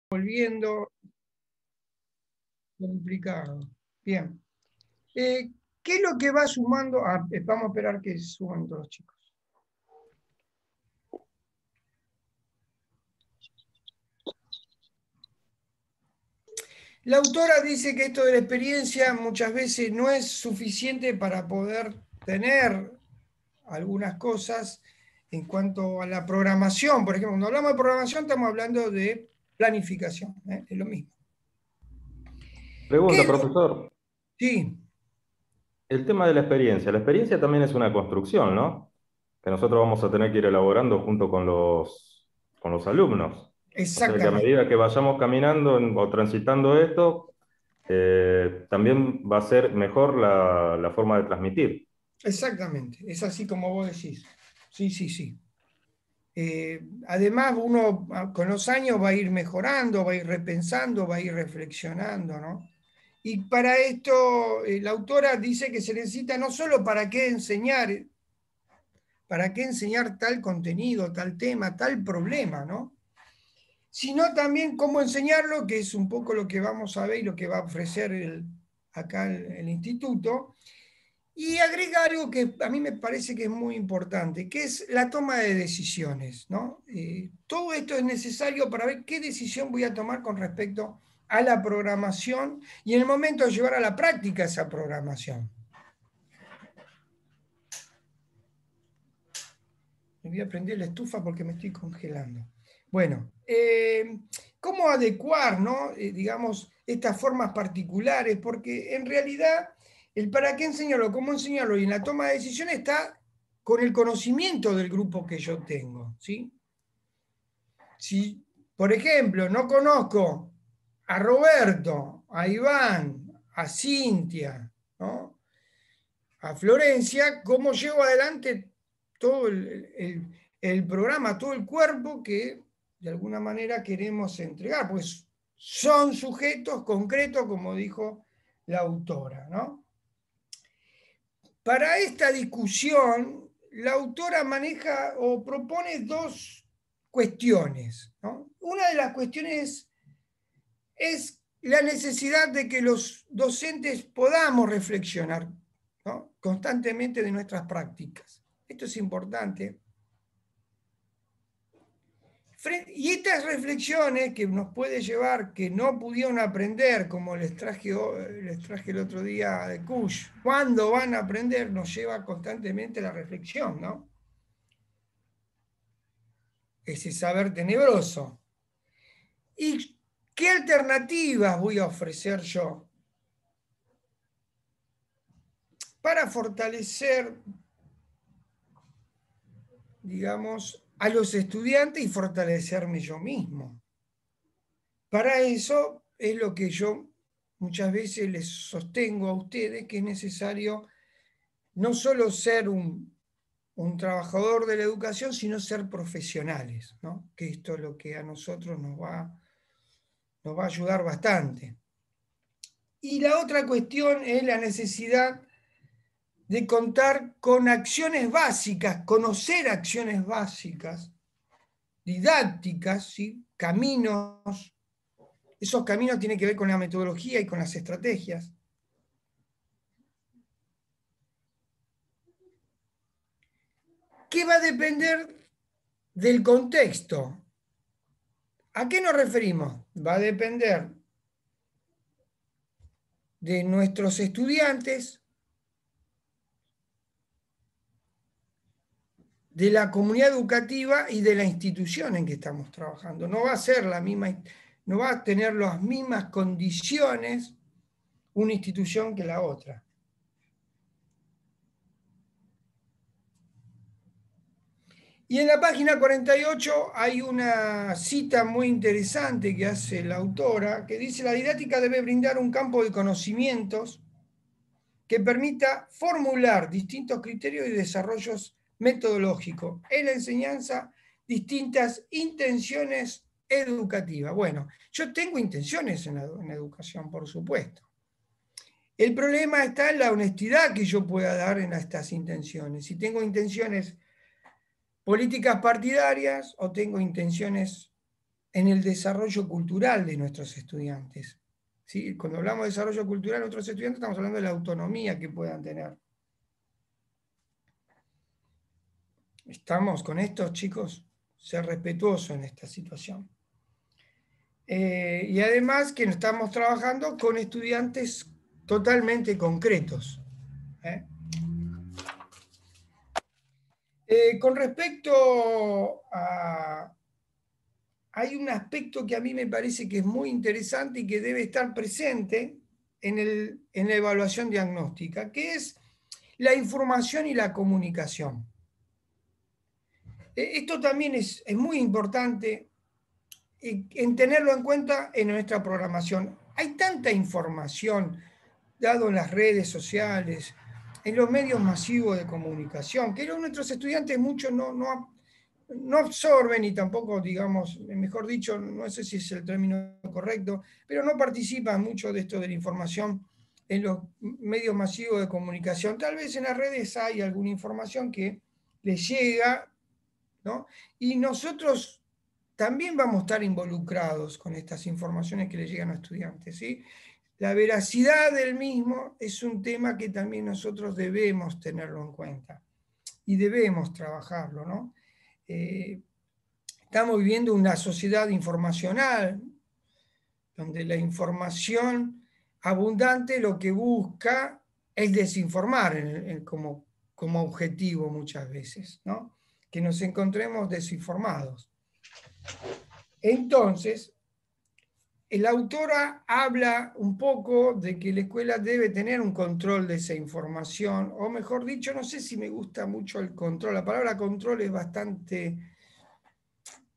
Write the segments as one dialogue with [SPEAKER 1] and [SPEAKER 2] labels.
[SPEAKER 1] volviendo complicado. Bien. ¿Qué es lo que va sumando? Vamos a esperar que suban todos los chicos. La autora dice que esto de la experiencia muchas veces no es suficiente para poder tener algunas cosas en cuanto a la programación. Por ejemplo, cuando hablamos de programación estamos hablando de planificación, es lo mismo.
[SPEAKER 2] Pregunta, profesor.
[SPEAKER 1] Sí.
[SPEAKER 2] El tema de la experiencia también es una construcción, ¿no? Que nosotros vamos a tener que ir elaborando junto con los alumnos. O sea que a
[SPEAKER 1] Exactamente.
[SPEAKER 2] medida que vayamos caminando o transitando esto, también va a ser mejor la forma de transmitir.
[SPEAKER 1] Exactamente. Es así como vos decís. Sí, sí, sí. Además, uno con los años va a ir mejorando, va a ir repensando, va a ir reflexionando, ¿no? Y para esto, la autora dice que se necesita no solo para qué enseñar tal contenido, tal tema, tal problema, ¿no? Sino también cómo enseñarlo, que es un poco lo que vamos a ver y lo que va a ofrecer acá el instituto. Y agrega algo que a mí me parece que es muy importante, que es la toma de decisiones, ¿no? Todo esto es necesario para ver qué decisión voy a tomar con respecto a la programación y en el momento de llevar a la práctica esa programación. Me voy a prender la estufa porque me estoy congelando. Bueno, ¿cómo adecuar, ¿no? Digamos, estas formas particulares? Porque en realidad el para qué enseñarlo, cómo enseñarlo y en la toma de decisiones está con el conocimiento del grupo que yo tengo, ¿sí? Si, por ejemplo, no conozco a Roberto, a Iván, a Cintia, ¿no? A Florencia, ¿cómo llevo adelante todo el programa, todo el cuerpo que de alguna manera queremos entregar? Pues son sujetos concretos, como dijo la autora, ¿no? Para esta discusión, la autora maneja o propone dos cuestiones, ¿no? Una de las cuestiones es la necesidad de que los docentes podamos reflexionar, ¿no? Constantemente de nuestras prácticas. Esto es importante. Y estas reflexiones que nos puede llevar, que no pudieron aprender, como les traje el otro día de Kush, ¿cuándo van a aprender? Nos lleva constantemente a la reflexión, ¿no? Ese saber tenebroso. ¿Y qué alternativas voy a ofrecer yo para fortalecer, digamos, a los estudiantes y fortalecerme yo mismo? Para eso es lo que yo muchas veces les sostengo a ustedes, que es necesario no solo ser un trabajador de la educación, sino ser profesionales, ¿no? Que esto es lo que a nosotros nos va a ayudar bastante. Y la otra cuestión es la necesidad de contar con acciones básicas, conocer acciones básicas, didácticas, ¿sí? Caminos. Esos caminos tienen que ver con la metodología y con las estrategias. ¿Qué va a depender del contexto? ¿A qué nos referimos? Va a depender de nuestros estudiantes, de la comunidad educativa y de la institución en que estamos trabajando. No va a ser la misma, no va a tener las mismas condiciones una institución que la otra. Y en la página 48 hay una cita muy interesante que hace la autora, que dice: la didáctica debe brindar un campo de conocimientos que permita formular distintos criterios y desarrollos metodológicos en la enseñanza, distintas intenciones educativas. Bueno, yo tengo intenciones en la educación, por supuesto. El problema está en la honestidad que yo pueda dar en estas intenciones. Si tengo intenciones políticas partidarias o tengo intenciones en el desarrollo cultural de nuestros estudiantes. ¿Sí? Cuando hablamos de desarrollo cultural de nuestros estudiantes, estamos hablando de la autonomía que puedan tener. ¿Estamos con esto, chicos? Ser respetuoso en esta situación. Y además que estamos trabajando con estudiantes totalmente concretos. Con respecto a... Hay un aspecto que a mí me parece que es muy interesante y que debe estar presente en la evaluación diagnóstica, que es la información y la comunicación. Esto también es muy importante en tenerlo en cuenta en nuestra programación. Hay tanta información dado en las redes sociales, en los medios masivos de comunicación, que nuestros estudiantes muchos no absorben y tampoco, digamos, mejor dicho, no sé si es el término correcto, pero no participan mucho de esto de la información en los medios masivos de comunicación. Tal vez en las redes hay alguna información que les llega, ¿no? Y nosotros también vamos a estar involucrados con estas informaciones que les llegan a estudiantes, ¿sí? La veracidad del mismo es un tema que también nosotros debemos tenerlo en cuenta y debemos trabajarlo, ¿no? Estamos viviendo una sociedad informacional donde la información abundante lo que busca es desinformar como objetivo muchas veces, ¿no? Que nos encontremos desinformados. Entonces, la autora habla un poco de que la escuela debe tener un control de esa información, o mejor dicho, no sé si me gusta mucho el control. La palabra control es bastante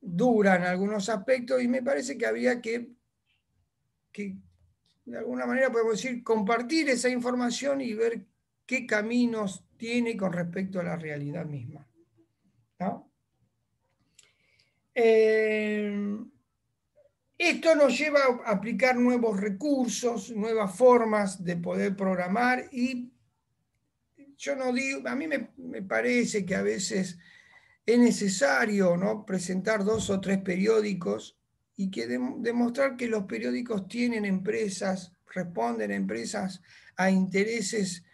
[SPEAKER 1] dura en algunos aspectos y me parece que había que de alguna manera podemos decir, compartir esa información y ver qué caminos tiene con respecto a la realidad misma, ¿no? Esto nos lleva a aplicar nuevos recursos, nuevas formas de poder programar y yo no digo, a mí me parece que a veces es necesario, ¿no?, presentar 2 o 3 periódicos y que demostrar que los periódicos tienen empresas, responden a empresas a intereses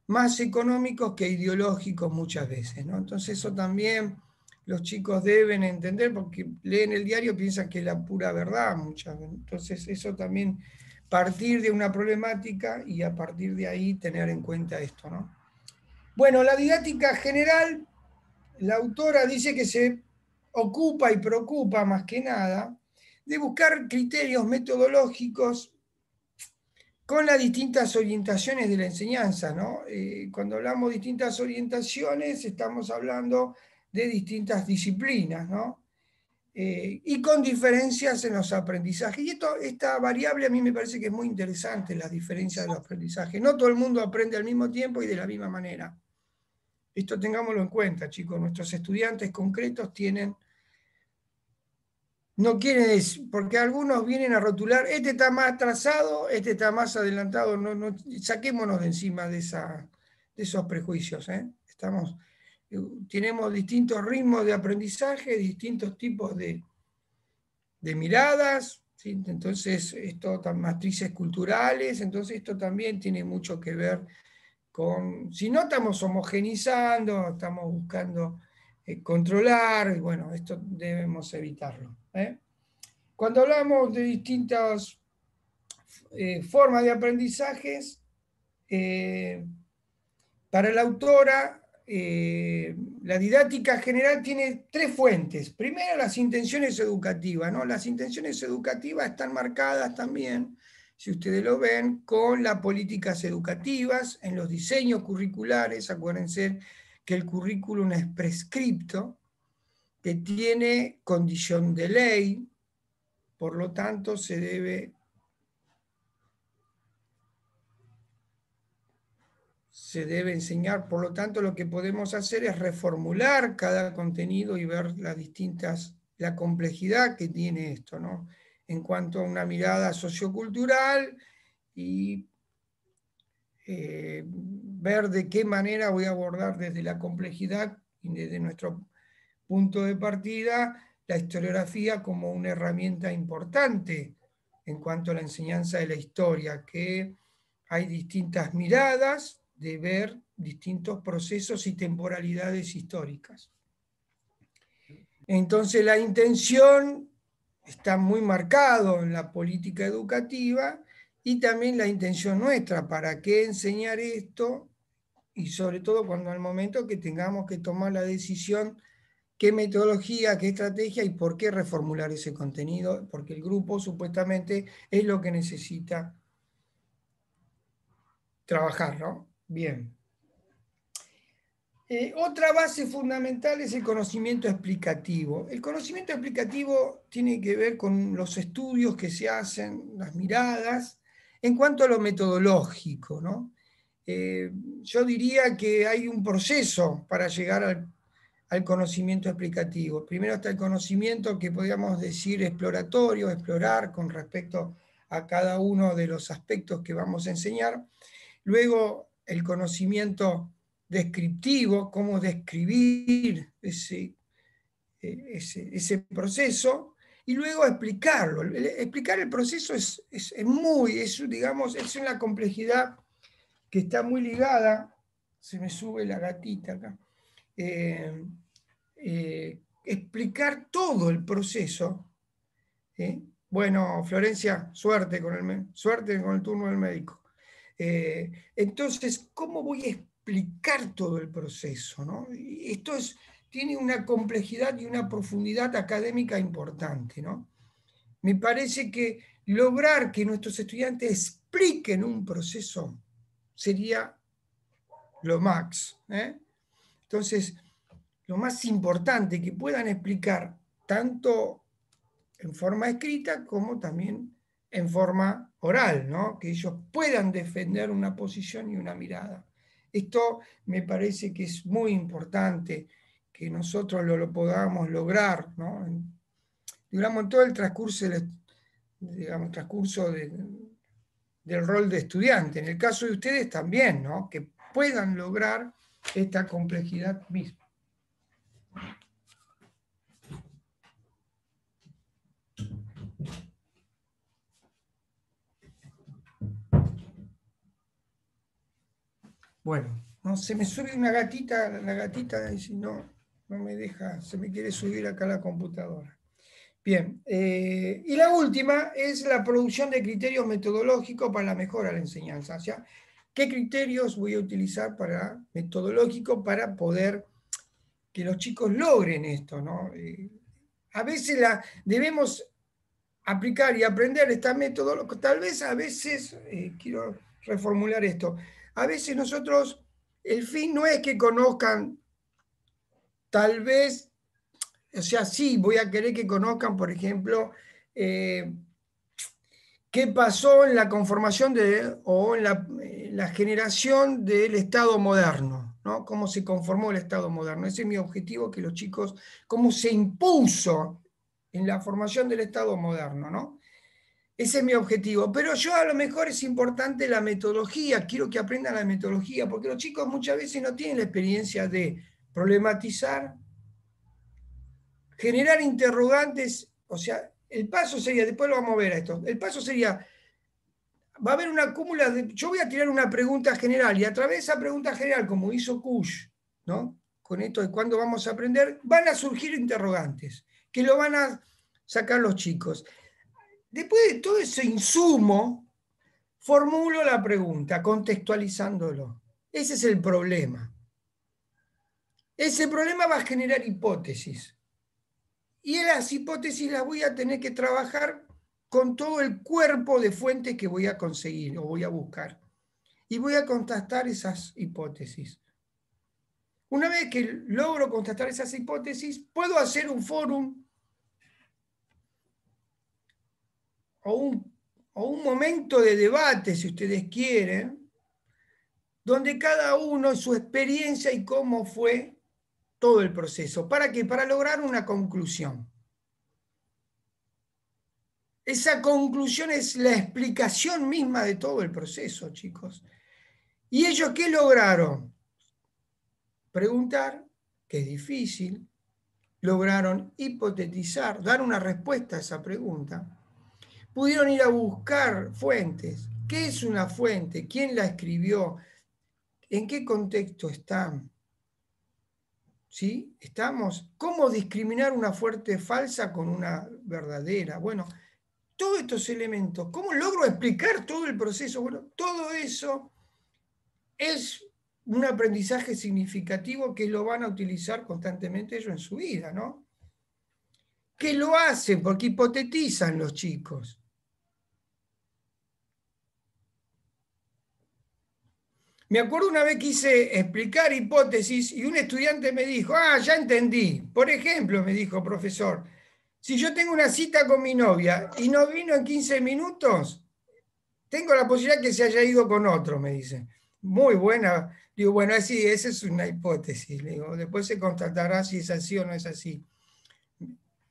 [SPEAKER 1] más económicos que ideológicos muchas veces, ¿no? Entonces eso también los chicos deben entender porque leen el diario y piensan que es la pura verdad muchas veces. Entonces eso también partir de una problemática y a partir de ahí tener en cuenta esto, ¿no? Bueno, la didáctica general, la autora dice que se ocupa y preocupa más que nada de buscar criterios metodológicos con las distintas orientaciones de la enseñanza, ¿no? Cuando hablamos de distintas orientaciones, estamos hablando de distintas disciplinas, ¿no? Y con diferencias en los aprendizajes. Y esta variable a mí me parece que es muy interesante, las diferencias de los aprendizajes. No todo el mundo aprende al mismo tiempo y de la misma manera. Esto tengámoslo en cuenta, chicos. Nuestros estudiantes concretos no quieren decir, porque algunos vienen a rotular, este está más atrasado, este está más adelantado, saquémonos de encima de esos prejuicios. Tenemos distintos ritmos de aprendizaje, distintos tipos de miradas, ¿sí? Entonces, matrices culturales, entonces esto también tiene mucho que ver si no estamos homogenizando, estamos buscando controlar, y bueno, esto debemos evitarlo. Cuando hablamos de distintas formas de aprendizajes, para la autora, la didáctica general tiene 3 fuentes. Primero, las intenciones educativas, ¿no? Las intenciones educativas están marcadas también, si ustedes lo ven, con las políticas educativas, en los diseños curriculares. Acuérdense que el currículum es prescripto, que tiene condición de ley, por lo tanto se debe enseñar. Por lo tanto, lo que podemos hacer es reformular cada contenido y ver la complejidad que tiene esto, ¿no? En cuanto a una mirada sociocultural y ver de qué manera voy a abordar desde la complejidad y desde nuestro punto de partida la historiografía como una herramienta importante en cuanto a la enseñanza de la historia, que hay distintas miradas de ver distintos procesos y temporalidades históricas. Entonces la intención está muy marcado en la política educativa y también la intención nuestra, ¿para qué enseñar esto? Y sobre todo cuando al momento que tengamos que tomar la decisión qué metodología, qué estrategia y por qué reformular ese contenido, porque el grupo supuestamente es lo que necesita trabajar, ¿no? Bien. Otra base fundamental es el conocimiento explicativo. El conocimiento explicativo tiene que ver con los estudios que se hacen, las miradas, en cuanto a lo metodológico, ¿no? Yo diría que hay un proceso para llegar al conocimiento explicativo. Primero está el conocimiento que podríamos decir exploratorio, explorar con respecto a cada uno de los aspectos que vamos a enseñar. Luego el conocimiento descriptivo, cómo describir ese proceso, y luego explicarlo. Explicar el proceso digamos, es una complejidad que está muy ligada, se me sube la gatita acá, explicar todo el proceso. Bueno, Florencia, suerte con el turno del médico. Entonces, ¿cómo voy a explicar todo el proceso, ¿no? Esto tiene una complejidad y una profundidad académica importante, ¿no? Me parece que lograr que nuestros estudiantes expliquen un proceso sería lo max. Entonces, lo más importante, que puedan explicar tanto en forma escrita como también en forma oral, ¿no? Que ellos puedan defender una posición y una mirada. Esto me parece que es muy importante que nosotros lo podamos lograr, ¿no? Digamos, en todo el transcurso, del rol de estudiante. En el caso de ustedes también, ¿no? Que puedan lograr esta complejidad misma. Bueno, no, se me sube una gatita, la gatita, y si no me deja, se me quiere subir acá a la computadora. Bien, y la última es la producción de criterios metodológicos para la mejora de la enseñanza. O sea, ¿qué criterios voy a utilizar metodológicos para poder que los chicos logren esto, ¿no? A veces debemos aplicar y aprender esta metodología. Tal vez a veces, quiero reformular esto, a veces nosotros, el fin no es que conozcan, tal vez, o sea, sí, voy a querer que conozcan, por ejemplo, qué pasó en la conformación o en la generación del Estado moderno, ¿no? Cómo se conformó el Estado moderno. Ese es mi objetivo, que los chicos, cómo se impuso en la formación del Estado moderno, ¿no? Ese es mi objetivo. Pero yo a lo mejor es importante la metodología, quiero que aprendan la metodología, porque los chicos muchas veces no tienen la experiencia de problematizar, generar interrogantes, o sea, el paso sería, después lo vamos a ver a esto, el paso sería, va a haber una cúmula yo voy a tirar una pregunta general y a través de esa pregunta general, como hizo Kush, ¿no? Con esto de cuándo vamos a aprender, van a surgir interrogantes, que lo van a sacar los chicos. Después de todo ese insumo, formulo la pregunta, contextualizándolo. Ese es el problema. Ese problema va a generar hipótesis. Y en las hipótesis las voy a tener que trabajar con todo el cuerpo de fuentes que voy a conseguir o voy a buscar. Y voy a contrastar esas hipótesis. Una vez que logro contrastar esas hipótesis, puedo hacer un fórum o un momento de debate, si ustedes quieren, donde cada uno su experiencia y cómo fue todo el proceso. ¿Para qué? Para lograr una conclusión. Esa conclusión es la explicación misma de todo el proceso, chicos. ¿Y ellos qué lograron? Preguntar, que es difícil, lograron hipotetizar, dar una respuesta a esa pregunta, pudieron ir a buscar fuentes. ¿Qué es una fuente? ¿Quién la escribió? ¿En qué contexto está? ¿Sí? ¿Estamos? ¿Cómo discriminar una fuente falsa con una verdadera? Bueno, todos estos elementos, ¿cómo logro explicar todo el proceso? Bueno, todo eso es un aprendizaje significativo que lo van a utilizar constantemente ellos en su vida, ¿no? Que lo hacen porque hipotetizan los chicos. Me acuerdo una vez quise explicar hipótesis y un estudiante me dijo, ya entendí. Por ejemplo, me dijo, profesor, si yo tengo una cita con mi novia y no vino en 15 minutos, tengo la posibilidad que se haya ido con otro, me dice. Muy buena. Digo, bueno, así, esa es una hipótesis. Le digo, después se constatará si es así o no es así.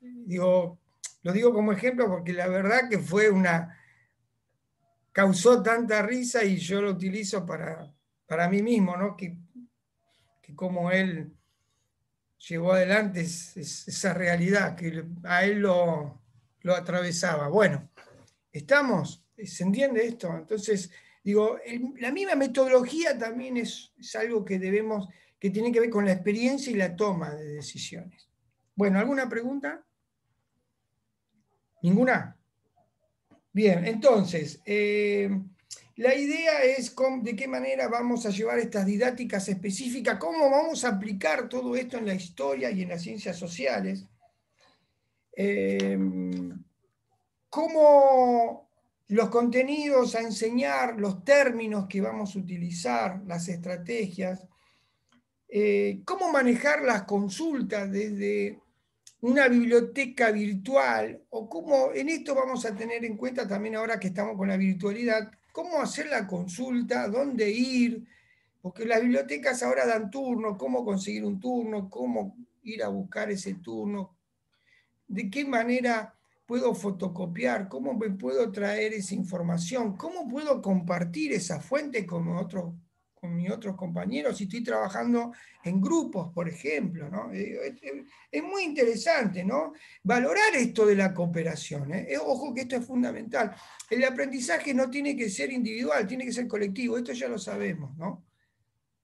[SPEAKER 1] Digo, lo digo como ejemplo porque la verdad que causó tanta risa y yo lo utilizo para mí mismo, ¿no? Que como él llevó adelante esa realidad, que a él lo atravesaba. Bueno, ¿estamos? ¿Se entiende esto? Entonces, digo, la misma metodología también es algo que que tiene que ver con la experiencia y la toma de decisiones. Bueno, ¿alguna pregunta? ¿Ninguna? Bien, entonces, la idea es de qué manera vamos a llevar estas didácticas específicas, cómo vamos a aplicar todo esto en la historia y en las ciencias sociales, cómo los contenidos a enseñar, los términos que vamos a utilizar, las estrategias, cómo manejar las consultas desde una biblioteca virtual, o cómo en esto vamos a tener en cuenta también ahora que estamos con la virtualidad, cómo hacer la consulta, dónde ir, porque las bibliotecas ahora dan turnos, cómo conseguir un turno, cómo ir a buscar ese turno, de qué manera puedo fotocopiar, cómo me puedo traer esa información, cómo puedo compartir esa fuente con mis otros compañeros si estoy trabajando en grupos, por ejemplo, ¿no? Es muy interesante, ¿no? Valorar esto de la cooperación, ¿eh? Ojo que esto es fundamental. El aprendizaje no tiene que ser individual, tiene que ser colectivo, esto ya lo sabemos, ¿no?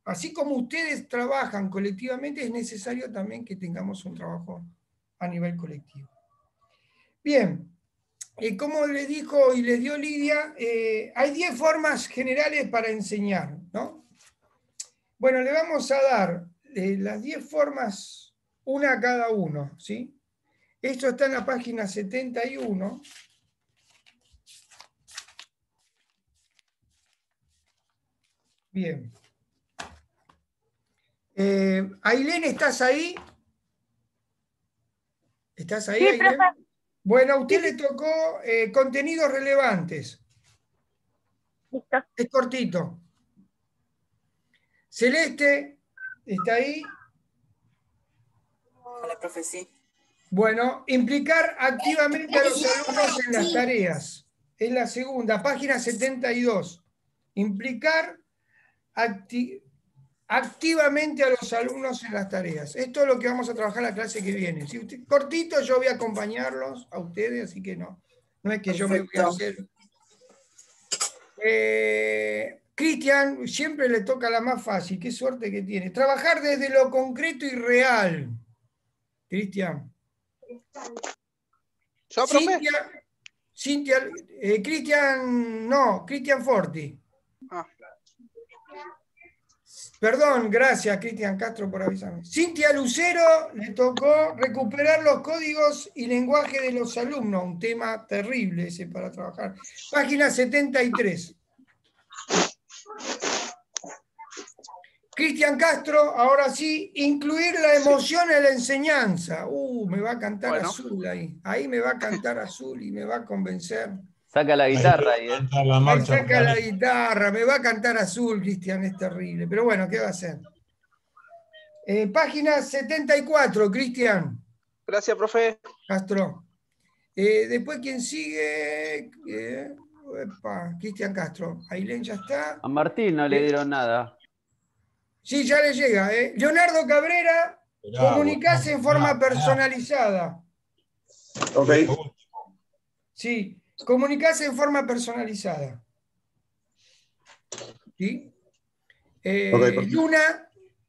[SPEAKER 1] Así como ustedes trabajan colectivamente, es necesario también que tengamos un trabajo a nivel colectivo. Bien, como les dijo y les dio Lidia, hay 10 formas generales para enseñar, ¿no? Bueno, le vamos a dar las 10 formas, una a cada uno, ¿sí? Esto está en la página 71. Bien. Ailén, ¿estás ahí? ¿Estás ahí,
[SPEAKER 3] Sí,
[SPEAKER 1] Ailén?
[SPEAKER 3] profe.
[SPEAKER 1] Bueno, a usted le tocó contenidos relevantes.
[SPEAKER 3] Listo.
[SPEAKER 1] Es cortito. Celeste, ¿está ahí?
[SPEAKER 4] Hola, profe, sí.
[SPEAKER 1] Bueno, implicar activamente a los alumnos en las tareas. Es la segunda, página 72. Implicar activamente a los alumnos en las tareas. Esto es lo que vamos a trabajar la clase que viene. Si usted, cortito, yo voy a acompañarlos a ustedes, así que no es que yo me voy a hacer. Cristian, siempre le toca la más fácil, qué suerte que tiene. Trabajar desde lo concreto y real. Cristian.
[SPEAKER 5] ¿Yo, profe?
[SPEAKER 1] Cristian Forti.
[SPEAKER 5] Ah.
[SPEAKER 1] Perdón, gracias, Cristian Castro, por avisarme. Cintia Lucero le tocó recuperar los códigos y lenguaje de los alumnos, un tema terrible ese para trabajar. Página 73. Cristian Castro, ahora sí, incluir la emoción en la enseñanza. Me va a cantar Azul ahí. Ahí me va a cantar Azul y me va a convencer.
[SPEAKER 6] Saca la guitarra ahí, ¿eh?
[SPEAKER 1] Ahí saca la guitarra, me va a cantar Azul, Cristian, es terrible. Pero bueno, ¿qué va a hacer? Página 74, Cristian.
[SPEAKER 5] Gracias, profe.
[SPEAKER 1] Castro. Después, ¿quién sigue? Cristian Castro. Ailén ya está.
[SPEAKER 6] A Martín no le dieron nada.
[SPEAKER 1] Sí, ya le llega. Leonardo Cabrera. Comunicarse en forma personalizada.
[SPEAKER 4] Ok.
[SPEAKER 1] Sí, comunicarse en forma personalizada. ¿Sí?
[SPEAKER 4] Ok, perfecto.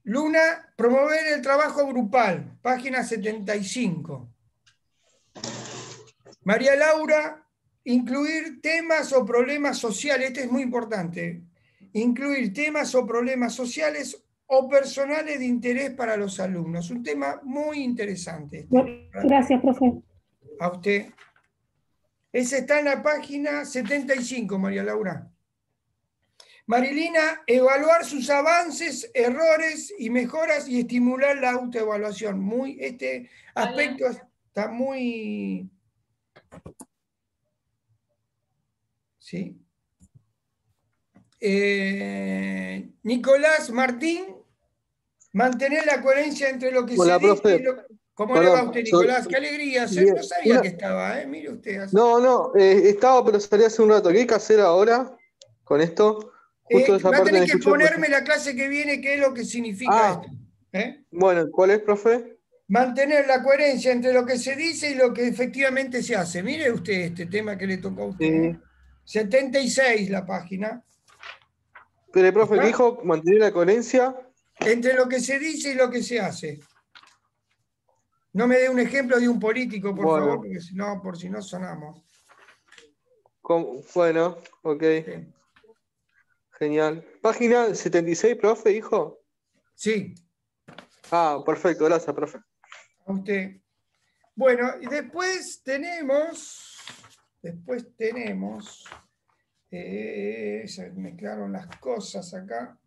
[SPEAKER 1] Luna, promover el trabajo grupal, página 75. María Laura, incluir temas o problemas sociales, este es muy importante, incluir temas o problemas sociales o personales de interés para los alumnos. Un tema muy interesante.
[SPEAKER 5] Gracias, profe.
[SPEAKER 1] A usted. Ese está en la página 75, María Laura. Marilina, evaluar sus avances, errores y mejoras y estimular la autoevaluación. Este aspecto está muy... ¿Sí? Nicolás Martín, mantener la coherencia entre lo que
[SPEAKER 7] Hola,
[SPEAKER 1] se dice
[SPEAKER 7] profe.
[SPEAKER 1] y lo... ¿Cómo le va a
[SPEAKER 7] Perdón.
[SPEAKER 1] usted, Nicolás? ¡Qué alegría!
[SPEAKER 7] Bien.
[SPEAKER 1] No sabía que estaba, mire usted.
[SPEAKER 7] No, estaba, pero salí hace un rato. ¿Qué hay que hacer ahora con esto? Justo esa
[SPEAKER 1] Va a
[SPEAKER 7] parte
[SPEAKER 1] tener
[SPEAKER 7] me
[SPEAKER 1] que
[SPEAKER 7] escuché.
[SPEAKER 1] exponerme la clase que viene qué es lo que significa esto.
[SPEAKER 7] Bueno, ¿cuál es, profe?
[SPEAKER 1] Mantener la coherencia entre lo que se dice y lo que efectivamente se hace. Mire usted este tema que le tocó a usted. 76 la página.
[SPEAKER 7] Pero, profe, ¿qué dijo? Mantener la coherencia.
[SPEAKER 1] Entre lo que se dice y lo que se hace. No me dé un ejemplo de un político, por favor, porque si no, por si no sonamos.
[SPEAKER 7] Bueno, ok.
[SPEAKER 1] Sí.
[SPEAKER 7] Genial. Página 76, profe, dijo.
[SPEAKER 1] Sí.
[SPEAKER 7] Perfecto, gracias, profe.
[SPEAKER 1] A usted. Bueno, y después tenemos, se mezclaron las cosas acá.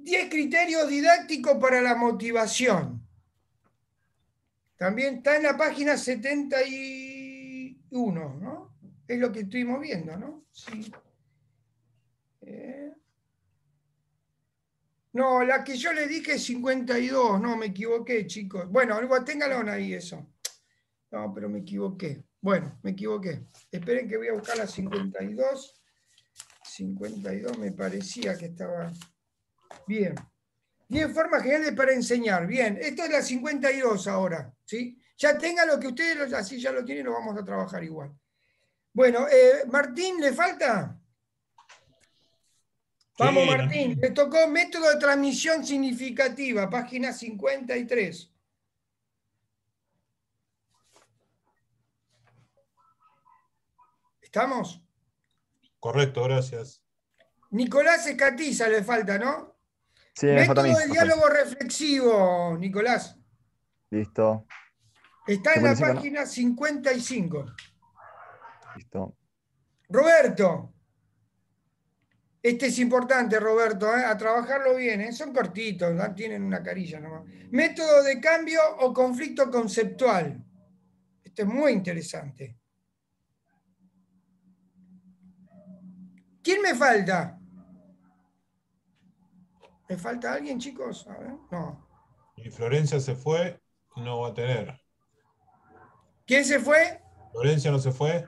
[SPEAKER 1] 10 criterios didácticos para la motivación. También está en la página 71, ¿no? Es lo que estuvimos viendo, ¿no? Sí. No, la que yo le dije es 52, no, me equivoqué, chicos. Bueno, ténganlo ahí eso. No, pero me equivoqué. Bueno, me equivoqué. Esperen que voy a buscar la 52. 52 me parecía que estaba bien. 10 formas generales para enseñar. Bien, esto es la 52 ahora, ¿sí? Ya tengan lo que ustedes, así ya lo tienen, lo vamos a trabajar igual. Bueno, Martín, ¿le falta? Vamos, Martín, le tocó método de transmisión significativa, página 53. ¿Estamos?
[SPEAKER 8] Correcto, gracias.
[SPEAKER 1] Nicolás Escatiza le falta, ¿no?
[SPEAKER 9] Sí, me falta a mí,
[SPEAKER 1] Método de
[SPEAKER 9] profe.
[SPEAKER 1] diálogo reflexivo, Nicolás.
[SPEAKER 9] Listo.
[SPEAKER 1] Está en la
[SPEAKER 9] 55, ¿no?
[SPEAKER 1] página 55.
[SPEAKER 9] Listo.
[SPEAKER 1] Roberto. Este es importante, Roberto, a trabajarlo bien. Son cortitos, ¿no? Tienen una carilla nomás. Método de cambio o conflicto conceptual. Esto es muy interesante. ¿Quién me falta? ¿Me falta alguien, chicos? A ver, no.
[SPEAKER 8] Y Florencia se fue, no va a tener.
[SPEAKER 1] ¿Quién se fue?
[SPEAKER 8] Florencia no se fue.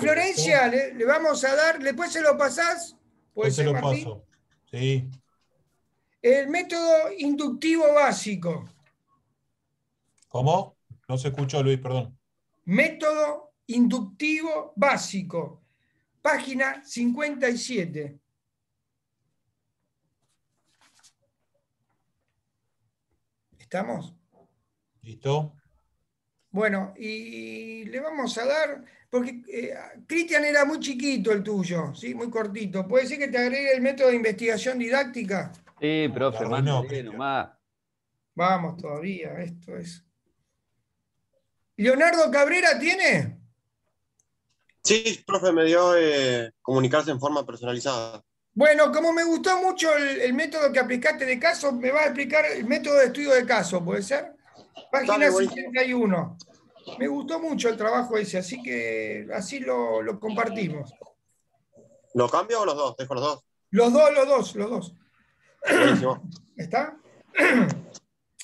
[SPEAKER 1] Florencia, le vamos a dar, después se lo pasás. ¿Puede
[SPEAKER 8] Pues se
[SPEAKER 1] ser,
[SPEAKER 8] lo
[SPEAKER 1] Martín?
[SPEAKER 8] paso. Sí.
[SPEAKER 1] El método inductivo básico.
[SPEAKER 8] ¿Cómo? No se escuchó, Luis, perdón.
[SPEAKER 1] Método inductivo básico. Página 57. ¿Estamos?
[SPEAKER 8] ¿Listo?
[SPEAKER 1] Bueno, y le vamos a dar, porque Cristian era muy chiquito el tuyo, ¿sí? Muy cortito. ¿Puede ser que te agregue el método de investigación didáctica?
[SPEAKER 6] Sí, profe, mándale nomás.
[SPEAKER 1] Vamos todavía, esto es. ¿Leonardo Cabrera tiene?
[SPEAKER 4] Sí, profe, me dio comunicarse en forma personalizada.
[SPEAKER 1] Bueno, como me gustó mucho el método que aplicaste de caso, me va a explicar el método de estudio de caso, ¿puede ser? Página
[SPEAKER 4] Dale, buenísimo.
[SPEAKER 1] 61. Me gustó mucho el trabajo ese, así que así lo compartimos.
[SPEAKER 4] ¿Lo cambio o los dos? Dejo los dos.
[SPEAKER 1] Los dos.
[SPEAKER 4] Buenísimo.
[SPEAKER 1] ¿Está?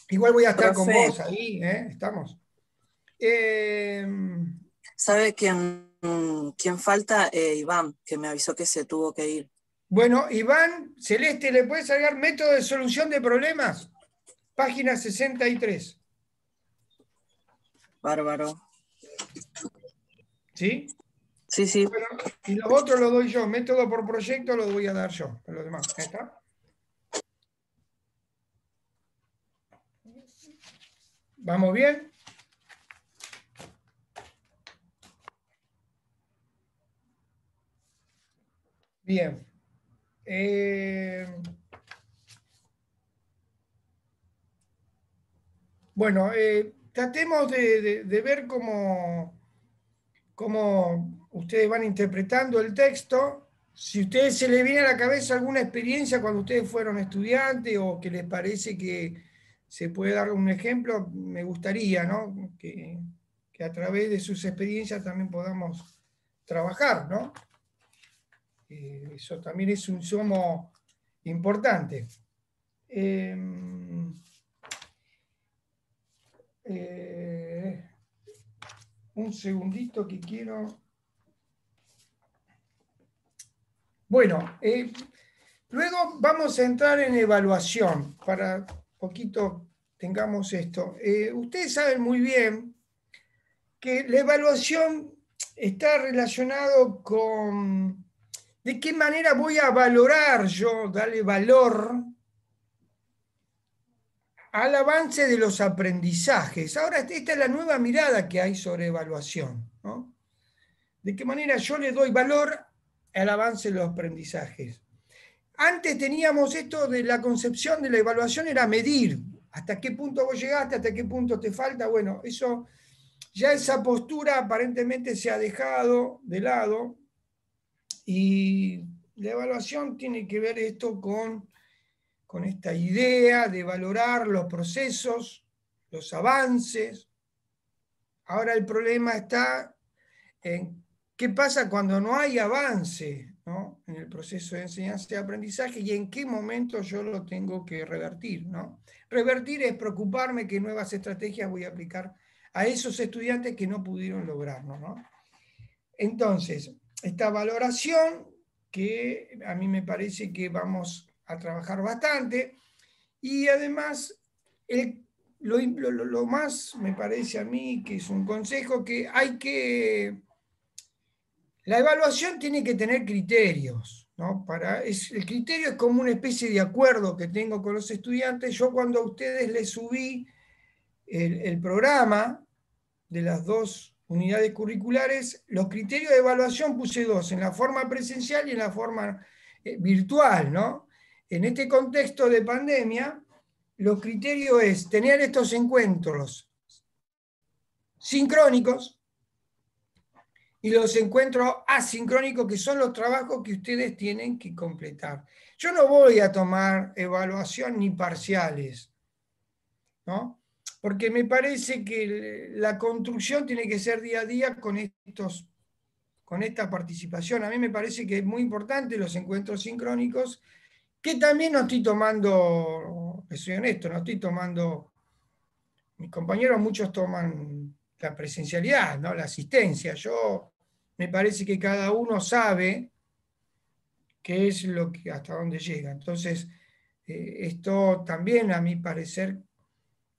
[SPEAKER 1] Igual voy a estar con
[SPEAKER 10] Profe.
[SPEAKER 1] vos ahí, ¿eh? Estamos.
[SPEAKER 10] ¿Sabe quién falta? Iván, que me avisó que se tuvo que ir.
[SPEAKER 1] Bueno, Iván, Celeste, ¿le puedes agregar método de solución de problemas? Página 63.
[SPEAKER 5] Bárbaro.
[SPEAKER 1] ¿Sí?
[SPEAKER 5] Sí, sí.
[SPEAKER 1] Bueno, y los otros los doy yo. Método por proyecto lo voy a dar yo. Los demás. ¿Ahí está? ¿Vamos bien? Bien. Bueno, tratemos de ver cómo ustedes van interpretando el texto. Si a ustedes se les viene a la cabeza alguna experiencia cuando ustedes fueron estudiantes o que les parece que se puede dar un ejemplo, me gustaría, ¿no? que a través de sus experiencias también podamos trabajar, ¿no? Eso también es un insumo importante. Un segundito que quiero... Bueno, luego vamos a entrar en evaluación, para poquito tengamos esto. Ustedes saben muy bien que la evaluación está relacionado con de qué manera voy a valorar yo, darle valor al avance de los aprendizajes. Ahora, esta es la nueva mirada que hay sobre evaluación, ¿no? De qué manera yo le doy valor al avance de los aprendizajes. Antes teníamos esto de la concepción de la evaluación, era medir hasta qué punto vos llegaste, hasta qué punto te falta. Bueno, eso, ya esa postura aparentemente se ha dejado de lado y la evaluación tiene que ver esto con esta idea de valorar los procesos, los avances. Ahora el problema está en qué pasa cuando no hay avance, ¿no? En el proceso de enseñanza y aprendizaje y en qué momento yo lo tengo que revertir, ¿no? Revertir es preocuparme qué nuevas estrategias voy a aplicar a esos estudiantes que no pudieron lograrlo, ¿no? Entonces, esta valoración que a mí me parece que vamos a trabajar bastante y además lo más me parece a mí que es un consejo que hay que... La evaluación tiene que tener criterios, ¿no? El criterio es como una especie de acuerdo que tengo con los estudiantes. Yo cuando a ustedes les subí el programa de las 2 unidades curriculares, los criterios de evaluación puse 2, en la forma presencial y en la forma virtual, ¿no? En este contexto de pandemia, los criterios es tener estos encuentros sincrónicos y los encuentros asincrónicos, que son los trabajos que ustedes tienen que completar. Yo no voy a tomar evaluación ni parciales, ¿no? Porque me parece que la construcción tiene que ser día a día con esta participación. A mí me parece que es muy importante los encuentros sincrónicos, que también no estoy tomando, soy honesto, no estoy tomando, mis compañeros muchos toman la presencialidad, ¿no? La asistencia. Yo me parece que cada uno sabe qué es lo que, hasta dónde llega. Entonces, esto también, a mi parecer,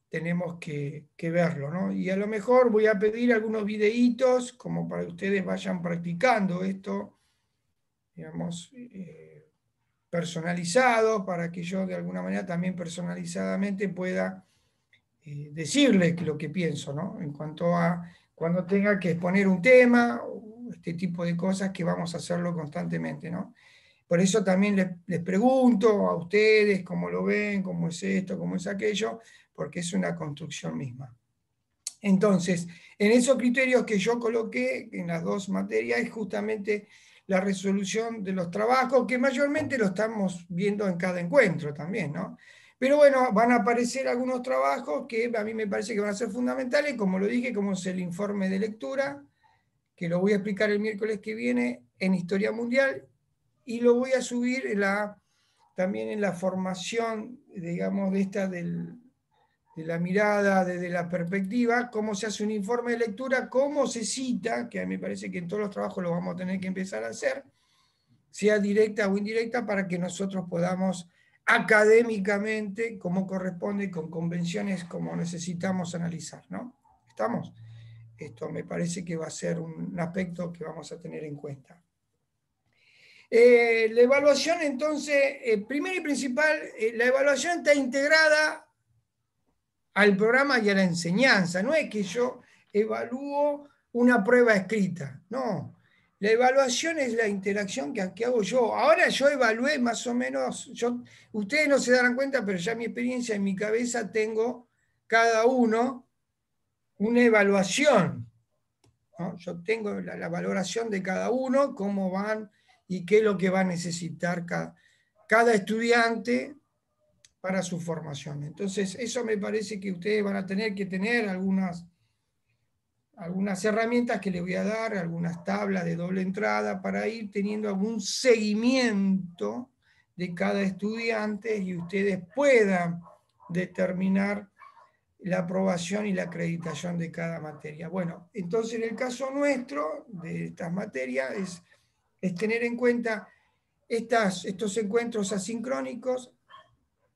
[SPEAKER 1] tenemos que verlo, ¿no? Y a lo mejor voy a pedir algunos videitos como para que ustedes vayan practicando esto, digamos, personalizado, para que yo de alguna manera también personalizadamente pueda decirles lo que pienso, ¿no? En cuanto a cuando tenga que exponer un tema, o este tipo de cosas que vamos a hacerlo constantemente, ¿no? Por eso también les pregunto a ustedes cómo lo ven, cómo es esto, cómo es aquello, porque es una construcción misma. Entonces, en esos criterios que yo coloqué en las 2 materias es justamente la resolución de los trabajos, que mayormente lo estamos viendo en cada encuentro también, ¿no? Pero bueno, van a aparecer algunos trabajos que a mí me parece que van a ser fundamentales, como lo dije, como es el informe de lectura, que lo voy a explicar el miércoles que viene en Historia Mundial, y lo voy a subir también en la formación, digamos, de la mirada, desde la perspectiva, cómo se hace un informe de lectura, cómo se cita, que a mí me parece que en todos los trabajos lo vamos a tener que empezar a hacer, sea directa o indirecta, para que nosotros podamos académicamente, como corresponde, con convenciones como necesitamos analizar, ¿no? ¿Estamos? Esto me parece que va a ser un aspecto que vamos a tener en cuenta. La evaluación, entonces, primero y principal, la evaluación está integrada al programa y a la enseñanza. No es que yo evalúo una prueba escrita, no. La evaluación es la interacción que hago yo. Ahora yo evalué más o menos, ustedes no se darán cuenta, pero ya mi experiencia en mi cabeza tengo cada uno una evaluación, ¿no? Yo tengo la valoración de cada uno, cómo van y qué es lo que va a necesitar cada estudiante para su formación. Entonces, eso me parece que ustedes van a tener que tener algunas herramientas que les voy a dar, algunas tablas de doble entrada para ir teniendo algún seguimiento de cada estudiante y ustedes puedan determinar la aprobación y la acreditación de cada materia. Bueno, entonces en el caso nuestro, de estas materias, es tener en cuenta estos encuentros asincrónicos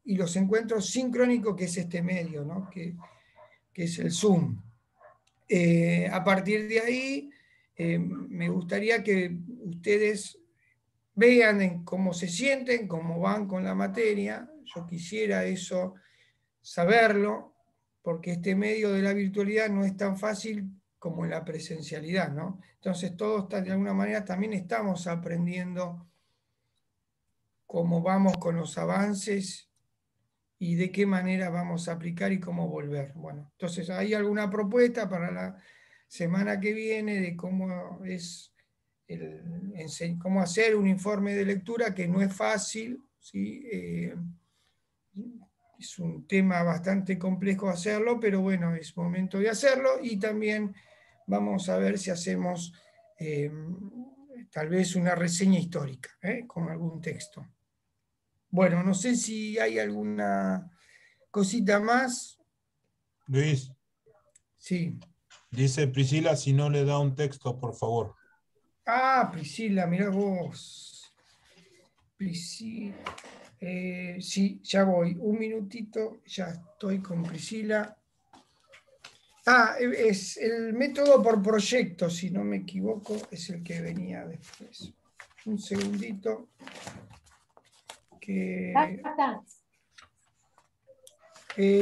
[SPEAKER 1] y los encuentros sincrónicos, que es este medio, ¿no? que es el Zoom. A partir de ahí, me gustaría que ustedes vean en cómo se sienten, cómo van con la materia. Yo quisiera eso, saberlo, porque este medio de la virtualidad no es tan fácil como en la presencialidad, ¿no? Entonces todos de alguna manera también estamos aprendiendo cómo vamos con los avances y de qué manera vamos a aplicar y cómo volver. Bueno, entonces hay alguna propuesta para la semana que viene de cómo cómo hacer un informe de lectura, que no es fácil, ¿sí? Es un tema bastante complejo hacerlo, pero bueno, es momento de hacerlo, y también vamos a ver si hacemos tal vez una reseña histórica, con algún texto. Bueno, no sé si hay alguna cosita más.
[SPEAKER 8] Luis,
[SPEAKER 1] Sí.
[SPEAKER 8] dice Priscila, si no le da un texto, por favor.
[SPEAKER 1] Ah, Priscila, mirá vos. Priscila. Sí, ya voy. Un minutito, ya estoy con Priscila. Ah, es el método por proyecto, si no me equivoco, es el que venía después. Un segundito.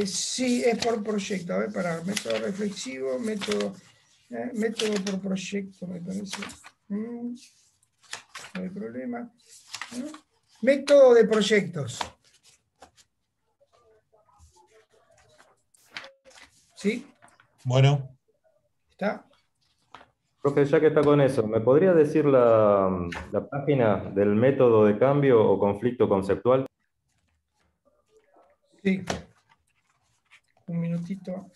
[SPEAKER 1] Sí, es por proyecto. A ver, para método reflexivo, método por proyecto, me parece. No hay problema. Método de proyectos. ¿Sí?
[SPEAKER 8] Bueno.
[SPEAKER 1] ¿Está?
[SPEAKER 2] Profe, ya que está con eso, ¿me podría decir la página del método de cambio o conflicto conceptual?
[SPEAKER 1] Sí. Un minutito.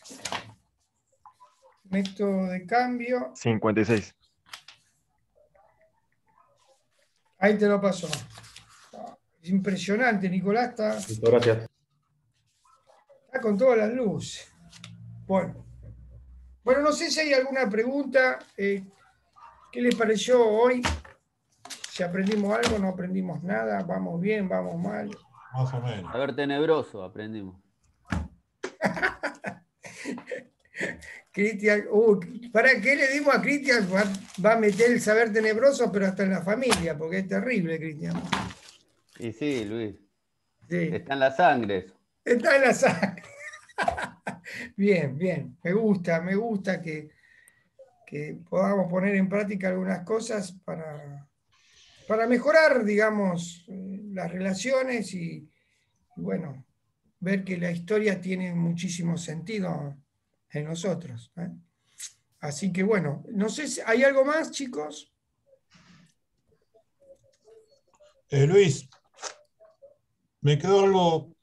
[SPEAKER 1] Método de cambio.
[SPEAKER 9] 56.
[SPEAKER 1] Ahí te lo paso. Es impresionante, Nicolás.
[SPEAKER 2] Listo, gracias.
[SPEAKER 1] Está con todas las luces. Bueno, no sé si hay alguna pregunta. ¿Qué les pareció hoy? Si aprendimos algo, no aprendimos nada, vamos bien, vamos mal.
[SPEAKER 8] Más o menos.
[SPEAKER 6] A ver, tenebroso aprendimos.
[SPEAKER 1] Cristian, ¿para qué le dimos a Cristian? Va a meter el saber tenebroso, pero hasta en la familia, porque es terrible, Cristian.
[SPEAKER 6] Y sí, Luis.
[SPEAKER 1] Sí.
[SPEAKER 6] Está en la sangre eso.
[SPEAKER 1] Está en la sangre. Bien, bien. Me gusta que podamos poner en práctica algunas cosas para mejorar, digamos, las relaciones y, bueno, ver que la historia tiene muchísimo sentido en nosotros. Así que bueno, no sé si hay algo más, chicos.
[SPEAKER 8] Luis, me quedó algo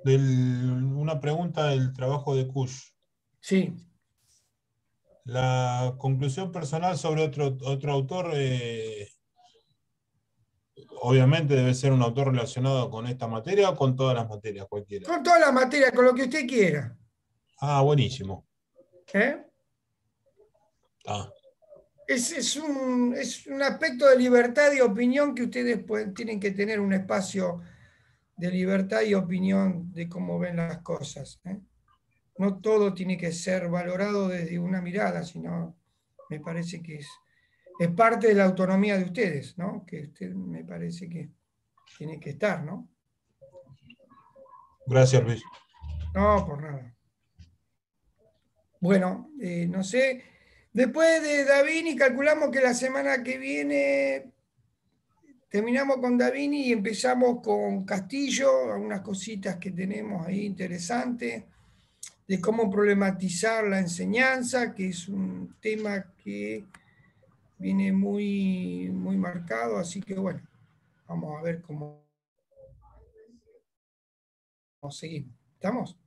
[SPEAKER 8] una pregunta del trabajo de Kush.
[SPEAKER 1] Sí.
[SPEAKER 8] La conclusión personal sobre otro autor, obviamente debe ser un autor relacionado con esta materia o con todas las materias, cualquiera.
[SPEAKER 1] Con toda la materia, con lo que usted quiera.
[SPEAKER 8] Ah, buenísimo.
[SPEAKER 1] ¿Eh?
[SPEAKER 8] Ah.
[SPEAKER 1] es un aspecto de libertad de opinión que ustedes tienen que tener un espacio de libertad y opinión de cómo ven las cosas, ¿eh? No todo tiene que ser valorado desde una mirada, sino me parece que es parte de la autonomía de ustedes, ¿no? Que usted me parece que tiene que estar, ¿no?
[SPEAKER 8] Gracias, Luis.
[SPEAKER 1] No, por nada. Bueno, no sé. Después de Davini, calculamos que la semana que viene terminamos con Davini y empezamos con Castillo, algunas cositas que tenemos ahí interesantes, de cómo problematizar la enseñanza, que es un tema que viene muy, muy marcado, así que bueno, vamos a ver cómo seguimos. ¿Estamos?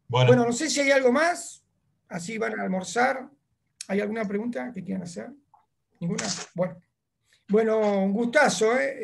[SPEAKER 1] Bueno, no sé si hay algo más, así van a almorzar. ¿Hay alguna pregunta que quieran hacer? ¿Ninguna? Bueno, un gustazo, ¿eh?